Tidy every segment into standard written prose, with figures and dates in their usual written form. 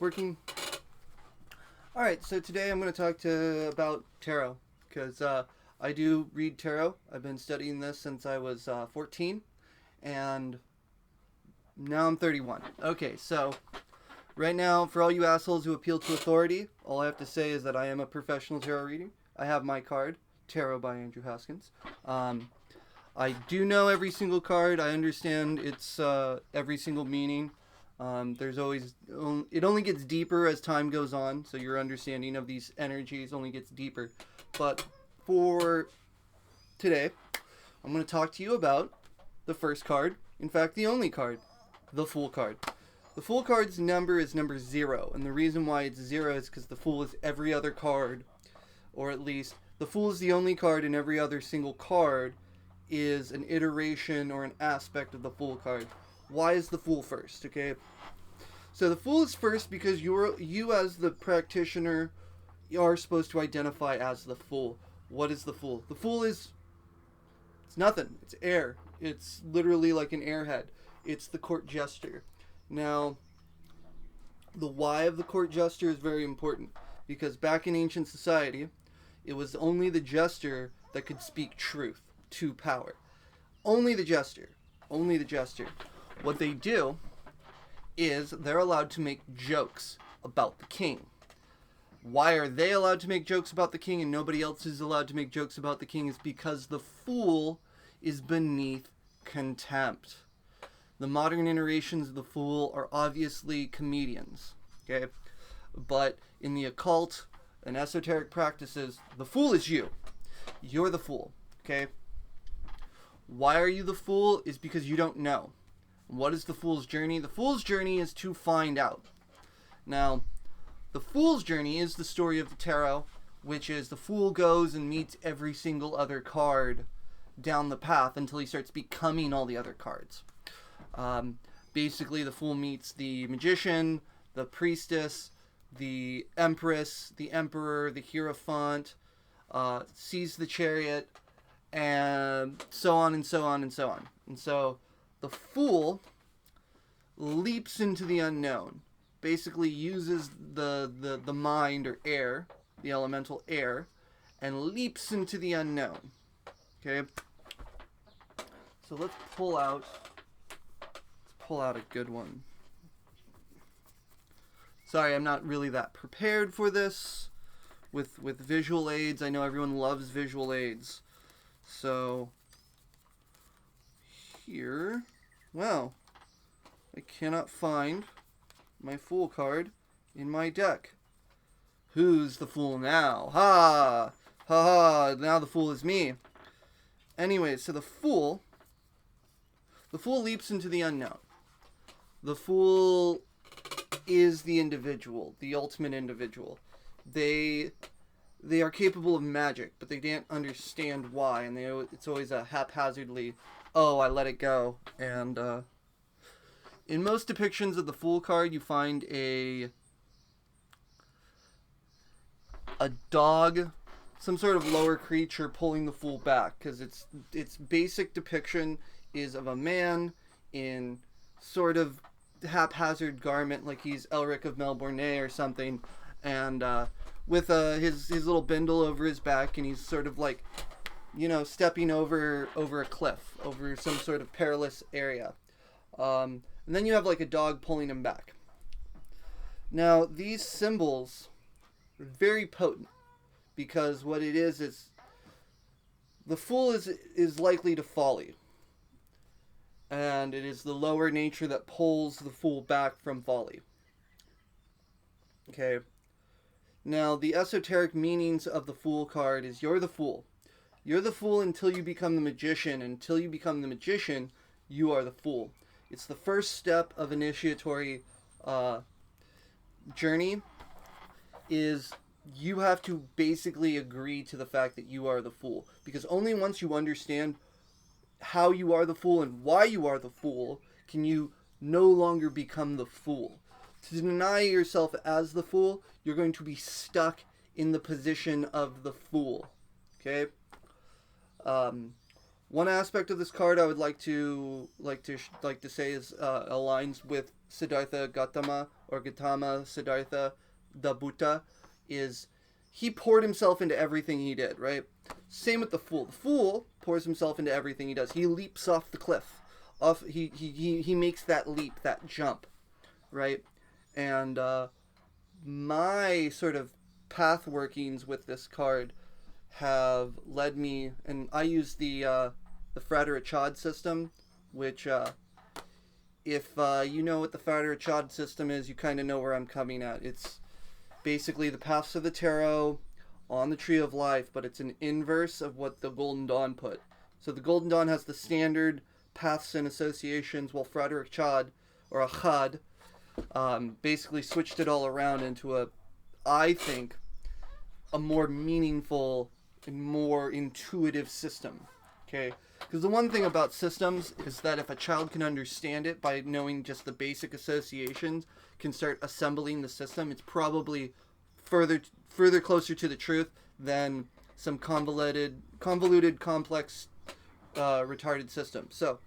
working. Alright, so today I'm going to talk about tarot, because I do read tarot. I've been studying this since I was 14, and now I'm 31. Okay, so right now, for all you assholes who appeal to authority, all I have to say is that I am a professional tarot reader. I have my card, Tarot by Andrew Haskins. I do know every single card. I understand its every single meaning. There's always, it only gets deeper as time goes on, so your understanding of these energies only gets deeper. But for today, I'm going to talk to you about the first card, in fact the only card, the Fool card. The Fool card's number is number 0, and the reason why it's 0 is because the Fool is every other card, or at least the Fool is the only card, and every other single card is an iteration or an aspect of the Fool card. Why is the Fool first? Okay, so the Fool is first because you as the practitioner are supposed to identify as the Fool. What is the Fool? The Fool is, it's nothing. It's air. It's literally like an airhead. It's the court jester. Now, the why of the court jester is very important, because back in ancient society, it was only the jester that could speak truth to power. Only the jester. Only the jester. What they do is they're allowed to make jokes about the king. Why are they allowed to make jokes about the king and nobody else is allowed to make jokes about the king? Is because the Fool is beneath contempt. The modern iterations of the Fool are obviously comedians, okay? But in the occult and esoteric practices, the Fool is you. You're the Fool, okay? Why are you the Fool? Is because you don't know. What is the Fool's journey? The Fool's journey is to find out. Now, the Fool's journey is the story of the tarot, which is the Fool goes and meets every single other card down the path until he starts becoming all the other cards. Basically, the Fool meets the Magician, the Priestess, the Empress, the Emperor, the Hierophant, sees the Chariot, and so on and so on and so on. And so the Fool leaps into the unknown, basically uses the mind or air, the elemental air, and leaps into the unknown. Okay? So let's pull out a good one. Sorry, I'm not really that prepared for this with visual aids. I know everyone loves visual aids. So here, wow, I cannot find my Fool card in my deck. Who's the Fool now? Ha! Ha ha! Now the Fool is me. Anyway, so the Fool leaps into the unknown. The Fool is the individual, the ultimate individual. They are capable of magic, but they can't understand why, and it's always a haphazardly, oh, I let it go. And in most depictions of the Fool card, you find a dog, some sort of lower creature pulling the Fool back, because its basic depiction is of a man in sort of haphazard garment, like he's Elric of Melbourne or something, and with his little bindle over his back, and he's sort of like, stepping over a cliff, over some sort of perilous area. And then you have like a dog pulling him back. Now, these symbols are very potent, because what it is the Fool is likely to folly. And it is the lower nature that pulls the Fool back from folly. Okay. Now, the esoteric meanings of the Fool card is you're the Fool. You're the Fool until you become the Magician. Until you become the Magician, you are the Fool. It's the first step of initiatory journey, is you have to basically agree to the fact that you are the Fool. Because only once you understand how you are the Fool and why you are the Fool can you no longer become the Fool. To deny yourself as the Fool, you're going to be stuck in the position of the Fool. Okay? One aspect of this card I would like to say is aligns with Siddhartha Gautama or Gautama Siddhartha the Buddha, is he poured himself into everything he did, right? Same with the Fool. The Fool pours himself into everything he does. He leaps off the cliff. He makes that leap, that jump, right? And my sort of path workings with this card have led me, and I use the Frater-Achad system, which if you know what the Frater-Achad system is, you kind of know where I'm coming at. It's basically the paths of the tarot on the Tree of Life, but it's an inverse of what the Golden Dawn put. So the Golden Dawn has the standard paths and associations, while Frater-Achad, or Achad, basically switched it all around into I think, a more meaningful and more intuitive system. Okay? Because the one thing about systems is that if a child can understand it by knowing just the basic associations, can start assembling the system, it's probably further closer to the truth than some convoluted, complex, retarded system. So,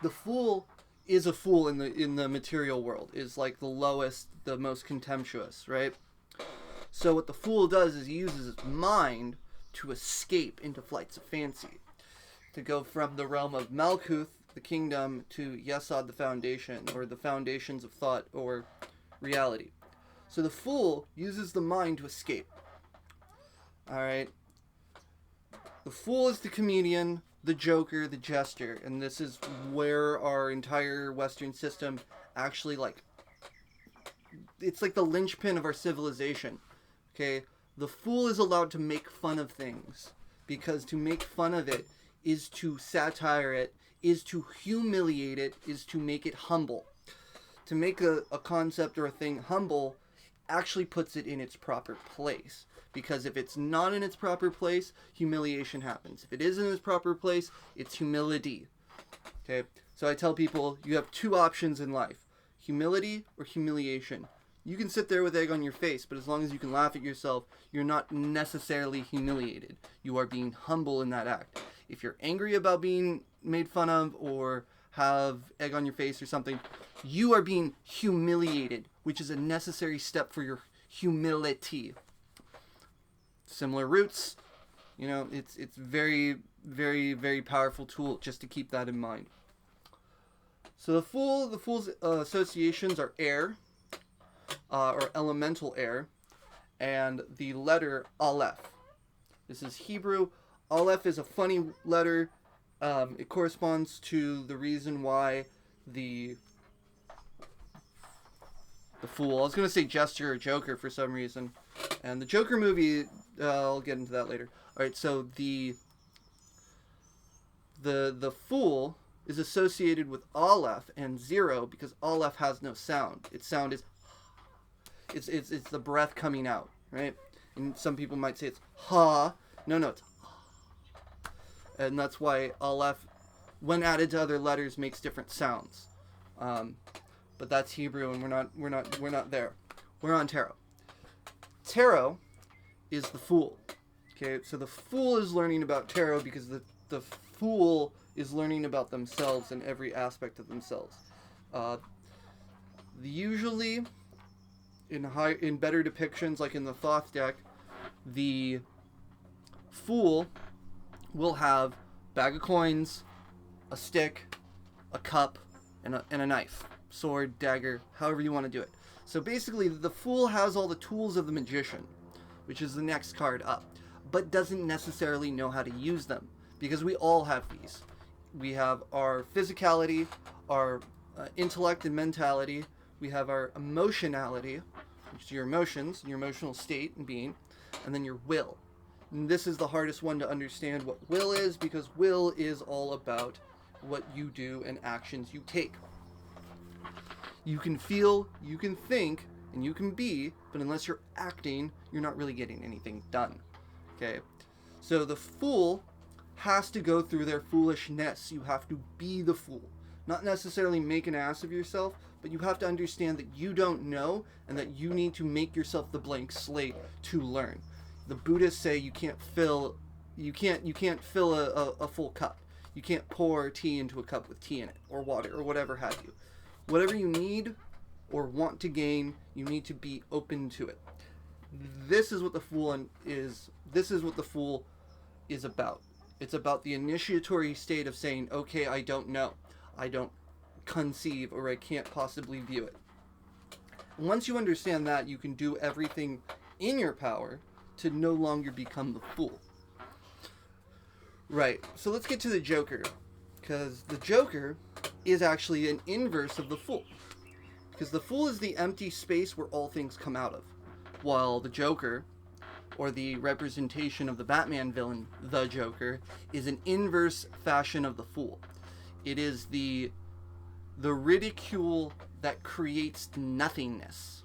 the Fool is a fool in the material world. Is like the lowest, the most contemptuous, right? So what the Fool does is he uses his mind to escape into flights of fancy, to go from the realm of Malkuth, the kingdom, to Yesod, the foundation, or the foundations of thought or reality. So the Fool uses the mind to escape. Alright? The Fool is the comedian, the joker, the jester, and this is where our entire Western system actually, it's like the linchpin of our civilization. Okay? The Fool is allowed to make fun of things, because to make fun of it is to satire it, is to humiliate it, is to make it humble. To make a concept or a thing humble actually puts it in its proper place. Because if it's not in its proper place, humiliation happens. If it is in its proper place, it's humility. Okay? So I tell people, you have two options in life. Humility or humiliation. You can sit there with egg on your face, but as long as you can laugh at yourself, you're not necessarily humiliated. You are being humble in that act. If you're angry about being made fun of or have egg on your face or something, you are being humiliated, which is a necessary step for your humility. Similar roots, it's very, very, very powerful tool just to keep that in mind. So the Fool's associations are air, or elemental air, and the letter Aleph. This is Hebrew. Aleph is a funny letter. It corresponds to the reason why the Fool, I was going to say Jester or Joker for some reason, and the Joker movie, I'll get into that later. Alright, so the Fool is associated with Aleph and zero because Aleph has no sound. Its sound is it's the breath coming out, right? And some people might say it's ha. No, it's and that's why Aleph, when added to other letters, makes different sounds. But that's Hebrew, and we're not there. We're on tarot. Tarot is the Fool. Okay, so the Fool is learning about tarot because the Fool is learning about themselves in every aspect of themselves. Usually, in better depictions, like in the Thoth deck, the Fool will have a bag of coins, a stick, a cup, and a knife, sword, dagger, however you want to do it. So basically, the Fool has all the tools of the magician, which is the next card up, but doesn't necessarily know how to use them, because we all have these. We have our physicality, our intellect and mentality, we have our emotionality, which is your emotions, your emotional state and being, and then your will. And this is the hardest one to understand what will is, because will is all about what you do and actions you take. You can feel, you can think, and you can be, but unless you're acting, you're not really getting anything done. Okay? So the Fool has to go through their foolishness. You have to be the Fool. Not necessarily make an ass of yourself, but you have to understand that you don't know and that you need to make yourself the blank slate to learn. The Buddhists say you can't fill You can't fill a full cup. You can't pour tea into a cup with tea in it, or water, or whatever have you. Whatever you need or want to gain, you need to be open to it. This is what the Fool is. This is what the Fool is about. It's about the initiatory state of saying, okay, I don't know. I don't conceive, or I can't possibly view it. And once you understand that, you can do everything in your power to no longer become the Fool. Right, so let's get to the Joker. Because the Joker is actually an inverse of the Fool. Because the Fool is the empty space where all things come out of. While the Joker, or the representation of the Batman villain, the Joker, is an inverse fashion of the Fool. It is the ridicule that creates nothingness.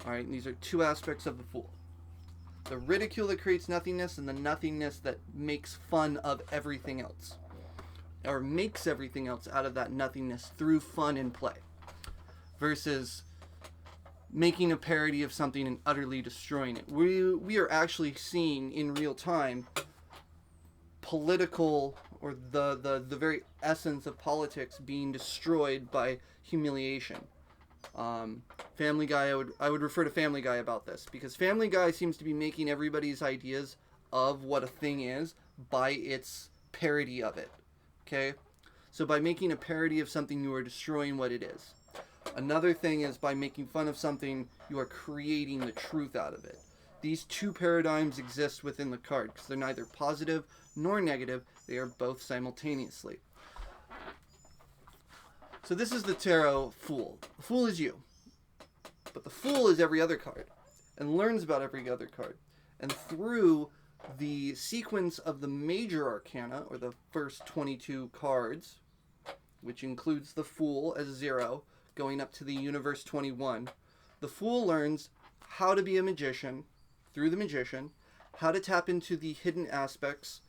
Alright, these are two aspects of the Fool. The ridicule that creates nothingness, and the nothingness that makes fun of everything else. Or makes everything else out of that nothingness through fun and play. Versus making a parody of something and utterly destroying it. We are actually seeing in real time political, or the very essence of politics being destroyed by humiliation. Family Guy, I would refer to Family Guy about this, because Family Guy seems to be making everybody's ideas of what a thing is by its parody of it. Okay? So by making a parody of something, you are destroying what it is. Another thing is, by making fun of something, you are creating the truth out of it. These two paradigms exist within the card, because they're neither positive nor negative. They are both simultaneously. So this is the Tarot Fool. The Fool is you. But the Fool is every other card, and learns about every other card. And through the sequence of the major arcana, or the first 22 cards, which includes the Fool as 0, going up to the Universe 21, the Fool learns how to be a magician through the Magician, how to tap into the hidden aspects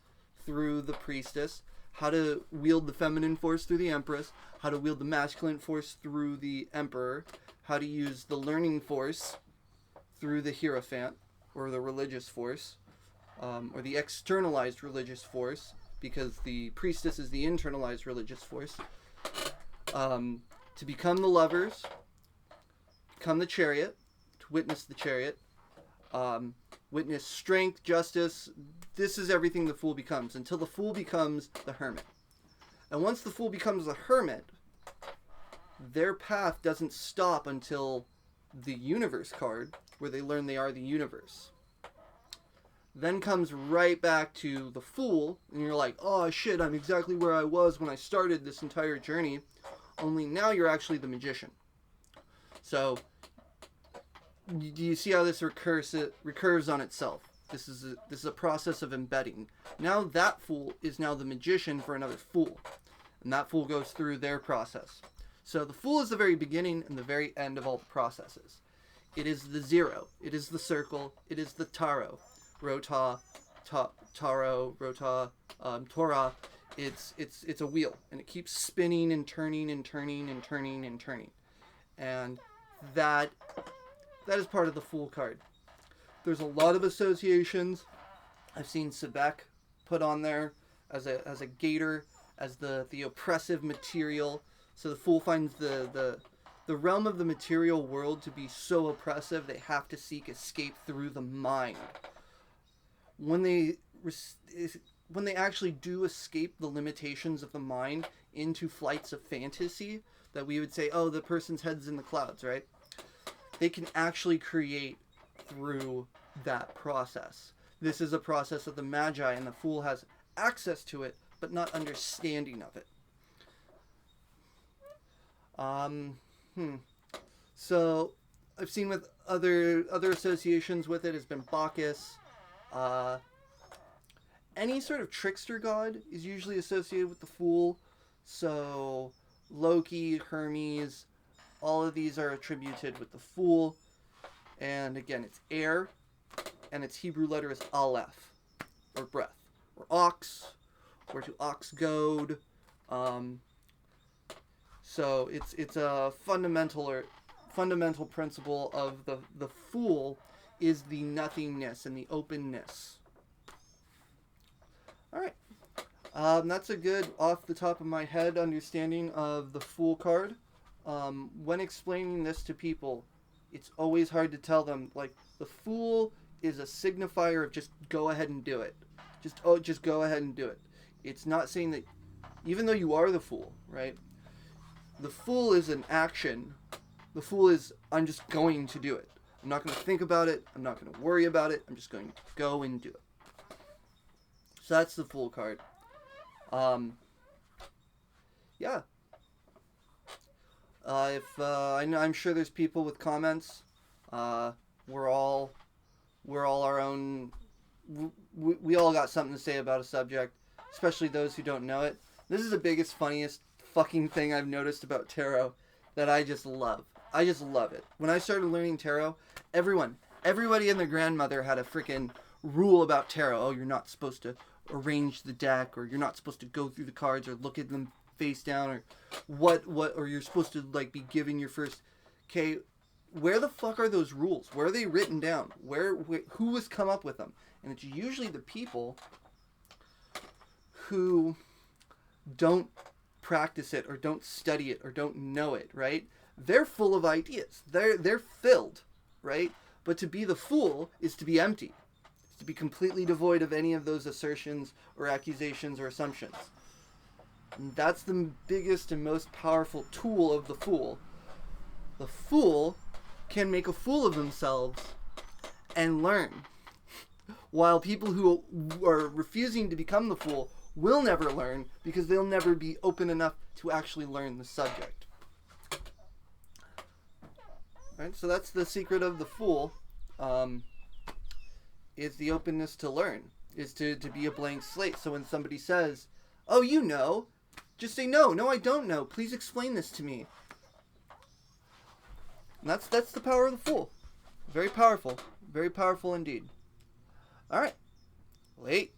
through the Priestess, how to wield the feminine force through the Empress, how to wield the masculine force through the Emperor, how to use the learning force through the Hierophant, or the religious force, or the externalized religious force, because the Priestess is the internalized religious force, to become the Lovers, become the Chariot, to witness the Chariot, witness strength, justice. This is everything the Fool becomes, until the Fool becomes the Hermit. And once the Fool becomes the Hermit, their path doesn't stop until the Universe card, where they learn they are the Universe. Then comes right back to the Fool, and you're like, oh shit, I'm exactly where I was when I started this entire journey, only now you're actually the Magician. So, do you see how this recurves on itself? This is a process of embedding. Now that Fool is now the Magician for another Fool, and that Fool goes through their process. So the Fool is the very beginning and the very end of all the processes. It is the 0. It is the circle. It is the Tarot. Rota, Tarot, Rota, Torah. It's a wheel, and it keeps spinning and turning and turning and turning and turning. And that is part of the Fool card. There's a lot of associations. I've seen Sebek put on there as a gator, as the oppressive material. So the Fool finds the realm of the material world to be so oppressive, they have to seek escape through the mind. When they actually do escape the limitations of the mind into flights of fantasy, that we would say, oh, the person's head's in the clouds, right? They can actually create through that process. This is a process of the Magi, and the Fool has access to it, but not understanding of it. So I've seen with other associations with it has been Bacchus. Any sort of trickster god is usually associated with the Fool. So Loki, Hermes, all of these are attributed with the Fool. And again, it's air, and its Hebrew letter is Aleph, or breath, or ox, or to ox goad. So it's a fundamental principle of the Fool is the nothingness and the openness. All right. That's a good off the top of my head understanding of the Fool card. When explaining this to people, it's always hard to tell them like the Fool is a signifier of just go ahead and do it. Just go ahead and do it. It's not saying that even though you are the Fool, right? The Fool is an action. The Fool is I'm just going to do it. I'm not going to think about it. I'm not going to worry about it. I'm just going to go and do it. So that's the Fool card. Yeah. I'm sure there's people with comments. We're all our own. We all got something to say about a subject, especially those who don't know it. This is the biggest, funniest fucking thing I've noticed about tarot that I just love. I just love it. When I started learning tarot, everybody and their grandmother had a freaking rule about tarot. Oh, you're not supposed to arrange the deck, or you're not supposed to go through the cards or look at them face down, or or you're supposed to like be giving your first. Okay, where the fuck are those rules? Where are they written down? Who has come up with them? And it's usually the people who don't practice it or don't study it or don't know it, right? They're full of ideas. They're filled, right? But to be the Fool is to be empty. It's to be completely devoid of any of those assertions or accusations or assumptions. And that's the biggest and most powerful tool of the Fool. The Fool can make a fool of themselves and learn. While people who are refusing to become the Fool will never learn because they'll never be open enough to actually learn the subject. Right, so that's the secret of the Fool, is the openness to learn, is to be a blank slate. So when somebody says, oh, you know, just say, no, I don't know. Please explain this to me. And that's the power of the Fool. Very powerful indeed. All right, late.